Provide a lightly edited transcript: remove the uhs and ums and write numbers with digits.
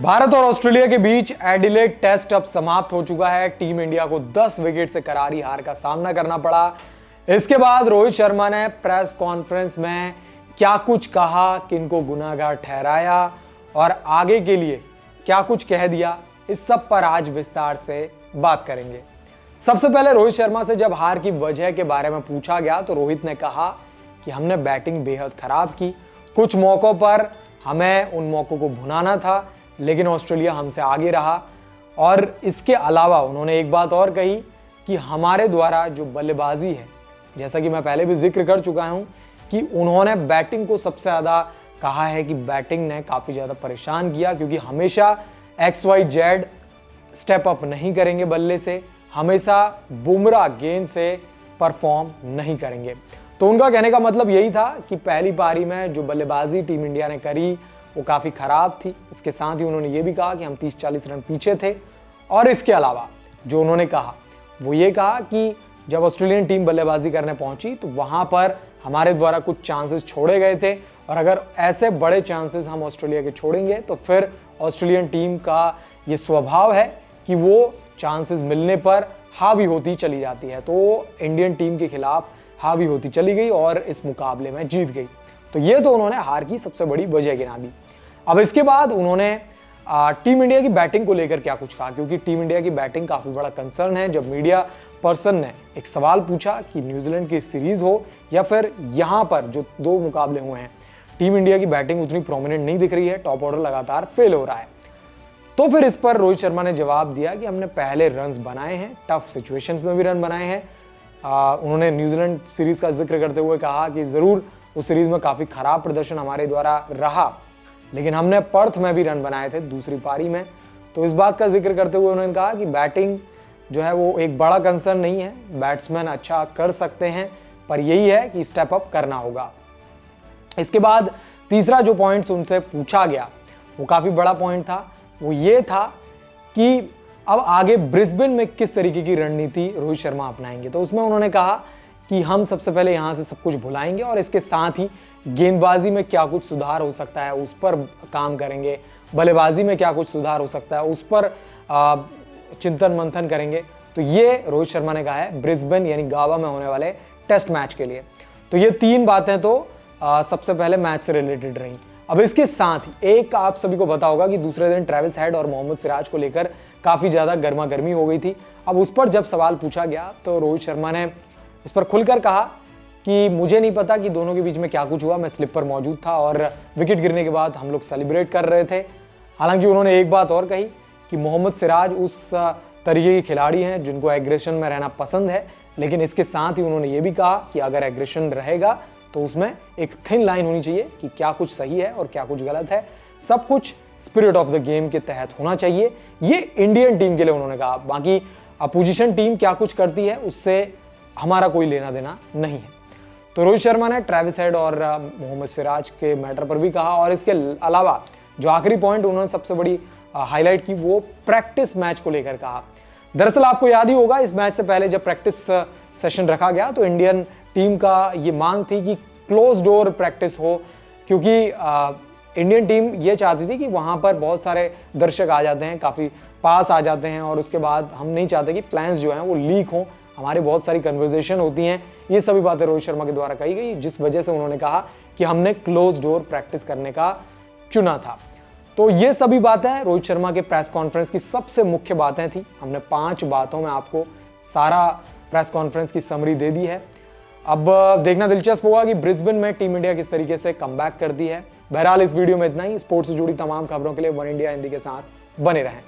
भारत और ऑस्ट्रेलिया के बीच Adelaide test अब समाप्त हो चुका है। टीम इंडिया को 10 विकेट से करारी हार का सामना करना पड़ा। इसके बाद रोहित शर्मा ने प्रेस कॉन्फ्रेंस में क्या कुछ कहा, किनको गुनाहगार ठहराया और आगे के लिए क्या कुछ कह दिया, इस सब पर आज विस्तार से बात करेंगे। सबसे पहले रोहित शर्मा से जब हार की वजह के बारे में पूछा गया तो रोहित ने कहा कि हमने बैटिंग बेहद खराब की, कुछ मौकों पर हमें उन मौकों को भुनाना था, लेकिन ऑस्ट्रेलिया हमसे आगे रहा। और इसके अलावा उन्होंने एक बात और कही कि हमारे द्वारा जो बल्लेबाजी है, जैसा कि मैं पहले भी जिक्र कर चुका हूं कि उन्होंने बैटिंग को सबसे ज़्यादा कहा है कि बैटिंग ने काफ़ी ज़्यादा परेशान किया, क्योंकि हमेशा XYZ स्टेप अप नहीं करेंगे बल्ले से, हमेशा बुमराह गेंद से परफॉर्म नहीं करेंगे। तो उनका कहने का मतलब यही था कि पहली पारी में जो बल्लेबाजी टीम इंडिया ने करी वो काफ़ी ख़राब थी। इसके साथ ही उन्होंने ये भी कहा कि हम 30-40 रन पीछे थे। और इसके अलावा जो उन्होंने कहा वो ये कहा कि जब ऑस्ट्रेलियन टीम बल्लेबाजी करने पहुंची तो वहाँ पर हमारे द्वारा कुछ चांसेस छोड़े गए थे, और अगर ऐसे बड़े चांसेस हम ऑस्ट्रेलिया के छोड़ेंगे तो फिर ऑस्ट्रेलियन टीम का ये स्वभाव है कि वो चांसेस मिलने पर हावी होती चली जाती है। तो इंडियन टीम के खिलाफ हावी होती चली गई और इस मुकाबले में जीत गई। तो ये तो उन्होंने हार की सबसे बड़ी वजह गिना दी। अब इसके बाद उन्होंने टीम इंडिया की बैटिंग को लेकर क्या कुछ कहा, क्योंकि टीम इंडिया की बैटिंग काफ़ी बड़ा कंसर्न है। जब मीडिया पर्सन ने एक सवाल पूछा कि न्यूजीलैंड की सीरीज हो या फिर यहाँ पर जो 2 मुकाबले हुए हैं, टीम इंडिया की बैटिंग उतनी प्रोमिनेंट नहीं दिख रही है, टॉप ऑर्डर लगातार फेल हो रहा है। तो फिर इस पर रोहित शर्मा ने जवाब दिया कि हमने पहले रन्स बनाए हैं, टफ सिचुएशंस में भी रन बनाए हैं। उन्होंने न्यूजीलैंड सीरीज का जिक्र करते हुए कहा कि ज़रूर उस सीरीज में काफ़ी खराब प्रदर्शन हमारे द्वारा रहा, लेकिन हमने पर्थ में भी रन बनाए थे दूसरी पारी में। तो इस बात का जिक्र करते हुए उन्होंने कहा कि बैटिंग जो है वो एक बड़ा कंसर्न नहीं है, बैट्समैन अच्छा कर सकते हैं, पर यही है कि स्टेप अप करना होगा। इसके बाद तीसरा जो पॉइंट्स उनसे पूछा गया वो काफ़ी बड़ा पॉइंट था। वो ये था कि अब आगे ब्रिस्बेन में किस तरीके की रणनीति रोहित शर्मा अपनाएंगे। तो उसमें उन्होंने कहा कि हम सबसे पहले यहाँ से सब कुछ भुलाएंगे और इसके साथ ही गेंदबाजी में क्या कुछ सुधार हो सकता है उस पर काम करेंगे, बल्लेबाजी में क्या कुछ सुधार हो सकता है उस पर चिंतन मंथन करेंगे। तो ये रोहित शर्मा ने कहा है ब्रिस्बेन यानी गावा में होने वाले टेस्ट मैच के लिए। तो ये 3 बातें तो सबसे पहले मैच से रिलेटेड रही। अब इसके साथ ही एक आप सभी को पता होगा कि दूसरे दिन ट्रेविस हेड और मोहम्मद सिराज को लेकर काफ़ी ज़्यादा गर्मा गर्मी हो गई थी। अब उस पर जब सवाल पूछा गया तो रोहित शर्मा ने इस पर खुलकर कहा कि मुझे नहीं पता कि दोनों के बीच में क्या कुछ हुआ, मैं स्लिप पर मौजूद था और विकेट गिरने के बाद हम लोग सेलिब्रेट कर रहे थे। हालांकि उन्होंने एक बात और कही कि मोहम्मद सिराज उस तरीके के खिलाड़ी हैं जिनको एग्रेशन में रहना पसंद है, लेकिन इसके साथ ही उन्होंने ये भी कहा कि अगर एग्रेशन रहेगा तो उसमें एक थिन लाइन होनी चाहिए कि क्या कुछ सही है और क्या कुछ गलत है, सब कुछ स्पिरिट ऑफ द गेम के तहत होना चाहिए। ये इंडियन टीम के लिए उन्होंने कहा, बाकी अपोजिशन टीम क्या कुछ करती है उससे हमारा कोई लेना देना नहीं है। तो रोहित शर्मा ने ट्रेविस हेड और मोहम्मद सिराज के मैटर पर भी कहा। और इसके अलावा जो आखिरी पॉइंट उन्होंने सबसे बड़ी हाईलाइट की वो प्रैक्टिस मैच को लेकर कहा। दरअसल आपको याद ही होगा इस मैच से पहले जब प्रैक्टिस सेशन रखा गया तो इंडियन टीम का ये मांग थी कि क्लोज डोर प्रैक्टिस हो, क्योंकि इंडियन टीम ये चाहती थी कि वहाँ पर बहुत सारे दर्शक आ जाते हैं, काफ़ी पास आ जाते हैं, और उसके बाद हम नहीं चाहते कि प्लान्स जो हैं वो लीक हों, हमारी बहुत सारी कन्वर्सेशन होती हैं। ये सभी बातें रोहित शर्मा के द्वारा कही गई, जिस वजह से उन्होंने कहा कि हमने क्लोज डोर प्रैक्टिस करने का चुना था। तो ये सभी बातें रोहित शर्मा के प्रेस कॉन्फ्रेंस की सबसे मुख्य बातें थी। हमने 5 बातों में आपको सारा प्रेस कॉन्फ्रेंस की समरी दे दी है। अब देखना दिलचस्प होगा कि ब्रिस्बेन में टीम इंडिया किस तरीके से कमबैक करती है। बहरहाल इस वीडियो में इतना ही। स्पोर्ट्स से जुड़ी तमाम खबरों के लिए वन इंडिया हिंदी के साथ बने रहें।